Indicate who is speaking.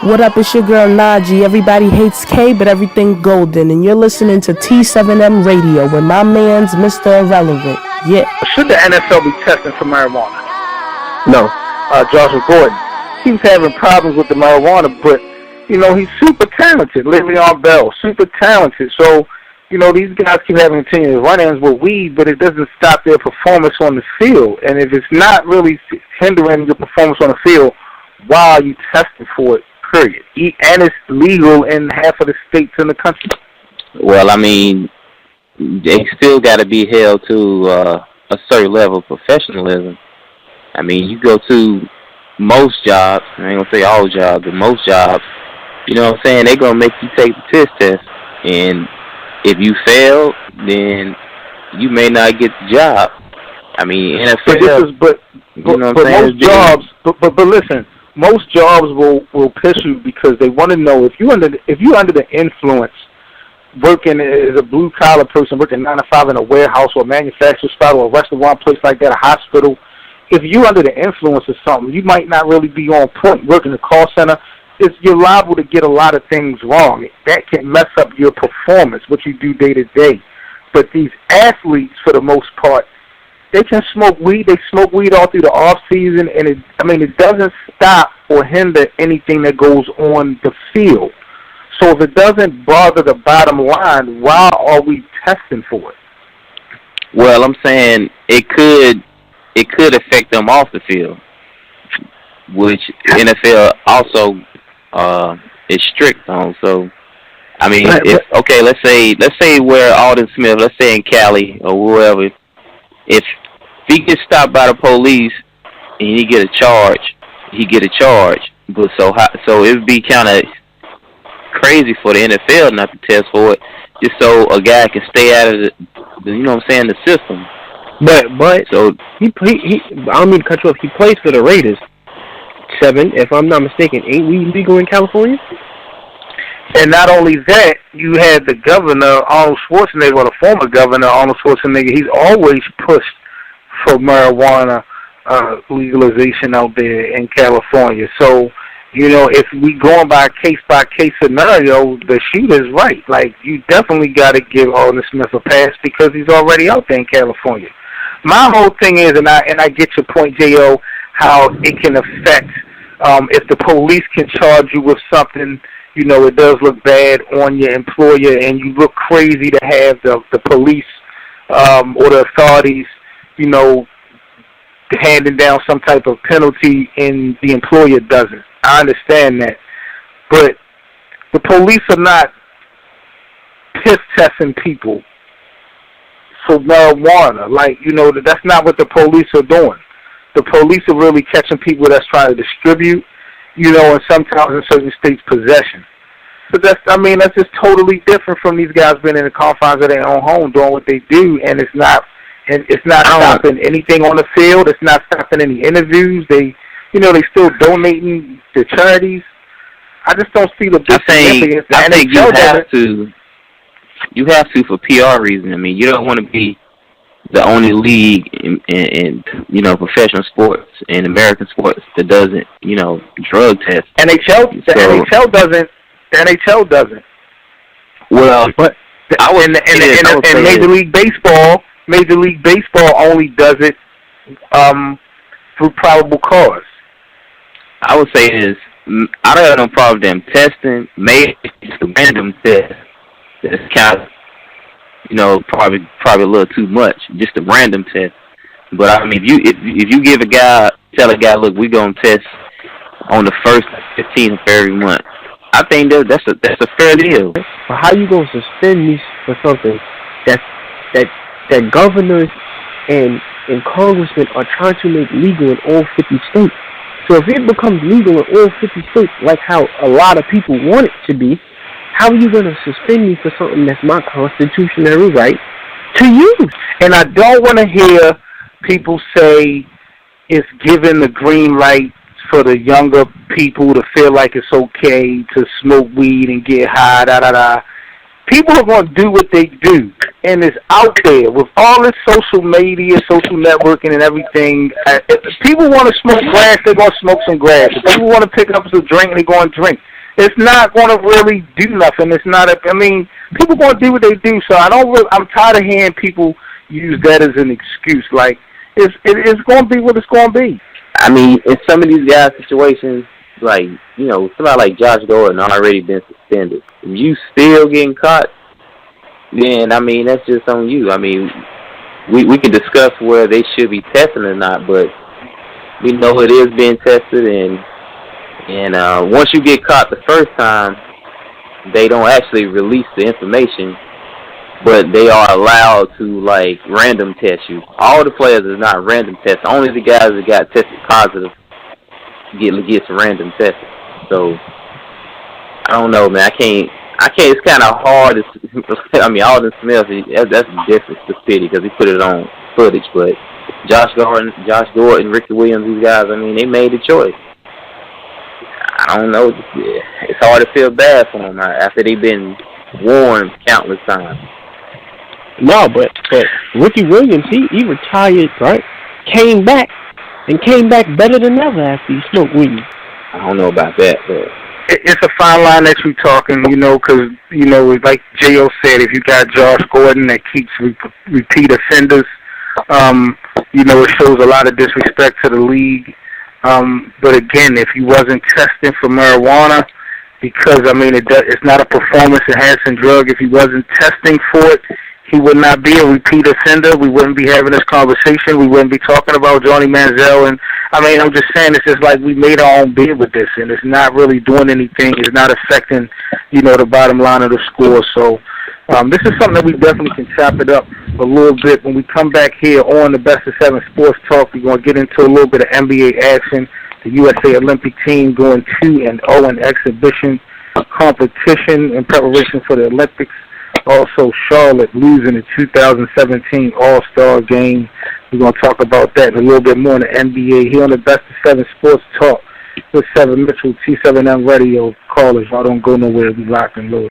Speaker 1: What up, it's your girl Najee. Everybody hates K, but everything golden. And you're listening to T7M Radio with my man's Mr. Irrelevant. Yeah.
Speaker 2: Should the NFL be testing for marijuana?
Speaker 3: No.
Speaker 2: Joshua Gordon. He's having problems with the marijuana, but, he's super talented. Le'Veon Bell, super talented. So, these guys keep having continuous run-ins with weed, but it doesn't stop their performance on the field. And if it's not really hindering your performance on the field, why are you testing for it, period? And it's legal in half of the states in the country.
Speaker 3: Well, I mean, they still got to be held to a certain level of professionalism. I mean, you go to most jobs, I ain't going to say all jobs, but most jobs, you know what I'm saying, they're going to make you take the test. And if you fail, then you may not get the job. I mean, NFL.
Speaker 2: But most jobs. But listen, most jobs will piss you because they want to know if you're under the influence, working as a blue collar person, working 9 to 5 in a warehouse or a manufacturing spot or a restaurant place like that, a hospital. If you're under the influence of something, you might not really be on point working the call center. You're liable to get a lot of things wrong. That can mess up your performance, what you do day to day. But these athletes, for the most part, they can smoke weed. They smoke weed all through the off season, and it doesn't stop or hinder anything that goes on the field. So if it doesn't bother the bottom line, why are we testing for it?
Speaker 3: Well, I'm saying it could affect them off the field, which NFL also is strict on. So, I mean, let's say where Alden Smith, let's say in Cali or wherever, if he gets stopped by the police and he get a charge, he get a charge. But so it would be kind of crazy for the NFL not to test for it, just so a guy can stay out of the system.
Speaker 4: But so he I don't mean to cut you off. He plays for the Raiders. 7, if I'm not mistaken, ain't we legal in California?
Speaker 2: And not only that, you had the governor, Arnold Schwarzenegger, or the former governor, Arnold Schwarzenegger. He's always pushed for marijuana legalization out there in California. So, if we going by a case-by-case scenario, the shooter's right. Like, you definitely got to give Alden Smith a pass because he's already out there in California. My whole thing is, and I get your point, J.O., how it can affect, if the police can charge you with something, it does look bad on your employer, and you look crazy to have the police or the authorities, handing down some type of penalty, and the employer doesn't. I understand that. But the police are not piss-testing people for marijuana. Like, that's not what the police are doing. The police are really catching people that's trying to distribute, and sometimes in certain states, possession. But that's just totally different from these guys being in the confines of their own home doing what they do, and it's not stopping anything on the field. It's not stopping any interviews. They still donating to charities. I just don't see the big significance.
Speaker 3: I think you have to for PR reasons. I mean, you don't want to be the only league in professional sports and American sports that doesn't, drug test.
Speaker 2: NHL doesn't. The NHL doesn't.
Speaker 3: Well, but
Speaker 2: and Major League Baseball only does it through probable cause.
Speaker 3: I would say is I don't have no problem with them testing. Maybe it's a random test. That's kind of, probably a little too much. Just a random test. But I mean, if you tell a guy, look, we're gonna test on the 1st 15th of every month. I think that's a fair deal.
Speaker 4: But how you gonna suspend me for something that governors and congressmen are trying to make legal in all 50 states? So if it becomes legal in all 50 states, like how a lot of people want it to be, how are you going to suspend me for something that's my constitutional right to use?
Speaker 2: And I don't want to hear people say it's given the green light for the younger people to feel like it's okay to smoke weed and get high, People are going to do what they do, and it's out there with all this social media, social networking, and everything. If people want to smoke grass, they're going to smoke some grass. If people want to pick up some drink, they're going to drink. it's not going to really do nothing. It's not. I mean, people going to do what they do. So I'm tired of hearing people use that as an excuse. Like it's going to be what it's going to be.
Speaker 3: I mean, in some of these guys' situations, like, you know, somebody like Josh Gordon already been suspended. If you still getting caught, then, I mean, that's just on you. I mean, we can discuss whether they should be testing or not, but we know it is being tested, and once you get caught the first time, they don't actually release the information, but they are allowed to, like, random test you. All the players is not random test. Only the guys that got tested positive gets random tested. So I don't know, man. I can't. It's kind of hard. I mean, Alden Smith. That's different to pity because he put it on footage. But Josh Gordon, Ricky Williams, these guys. I mean, they made the choice. I don't know. It's hard to feel bad for them after they've been warned countless times.
Speaker 4: No, but Ricky Williams, he retired, right? Came back better than ever after he smoked weed.
Speaker 3: I don't know about that, but
Speaker 2: it's a fine line that you're talking, you know, because, you know, like J.O. said, if you got Josh Gordon that keeps repeat offenders, you know, it shows a lot of disrespect to the league. But again, if he wasn't testing for marijuana, because, I mean, it's not a performance-enhancing drug. If he wasn't testing for it, he would not be a repeat offender. We wouldn't be having this conversation. We wouldn't be talking about Johnny Manziel. And, I mean, I'm just saying it's just like we made our own bid with this, and it's not really doing anything. It's not affecting, you know, the bottom line of the score. So this is something that we definitely can chop it up a little bit. When we come back here on the Best of 7 Sports Talk, we're going to get into a little bit of NBA action. The USA Olympic team going 2-0 in exhibition competition in preparation for the Olympics. Also, Charlotte losing the 2017 All-Star Game. We're going to talk about that and a little bit more in the NBA here on the Best of 7 Sports Talk with 7 Mitchell, T7M Radio. Callers, y'all don't go nowhere. We locked and loaded.